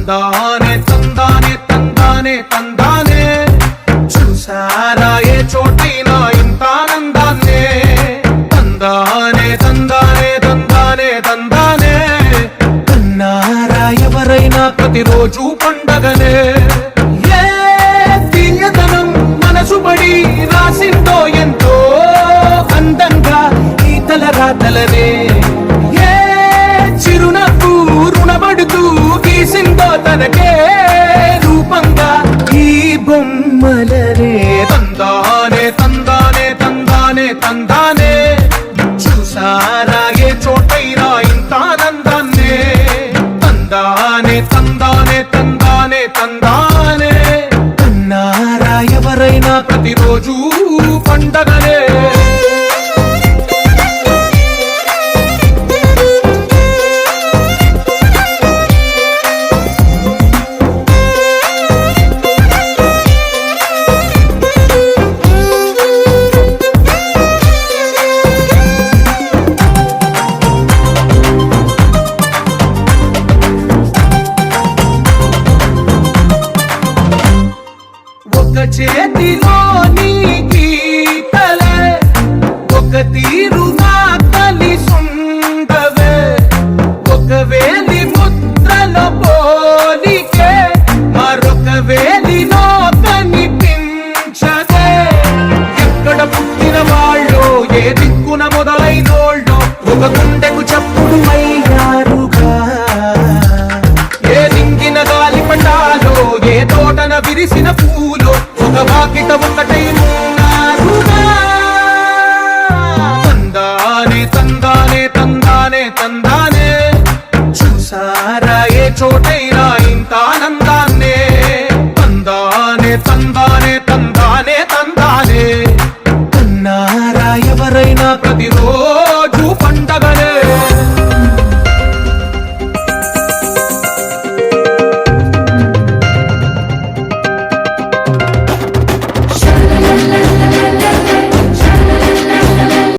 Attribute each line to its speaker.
Speaker 1: తందానే తందానే తందానే తందానే చూసారా ఏ చోటైనా ఇంత ఆనందాన్నే తందానే తందానే తందానే తందానే కన్నారా ఎవరైనా ప్రతిరోజు పండగనే ఏ తీయదనం మనసు పడి రాసిందో ఎంతో అందంగా ఈ తలరాతలనే ఏ చిరునవ్వు రుణపడుతూ గీసిందో తనకే రూపంగా ఈ బొమ్మలనే తందానే తందానే తందానే తందానే చూసారా ఏ చోటైనా ఇంత ఆనందాన్నే తందానే తందానే తందానే తందానే కన్నారా ఎవరైనా ప్రతిరోజు పండగనే ఒక చేతిలో నీ గీతలే ఒక తీరుగా కలిసుండవే ఒక వేలి ముద్రల పోలికే మరొక వేలిలో కనిపించదే ఎక్కడ పుట్టిన వాళ్ళో ఏ దిక్కున మొదలైనోళ్ళో ఒక గుండెకు చప్పుడు అయ్యారుగా ఏ దింగిన గాలి పండాలో ఏ తోటన విరిసిన పూలో ఒక వాకిట ఒకటై ఉన్నారుగా తందానే తందానే తందానే తందానే చూసారా ఏ చోట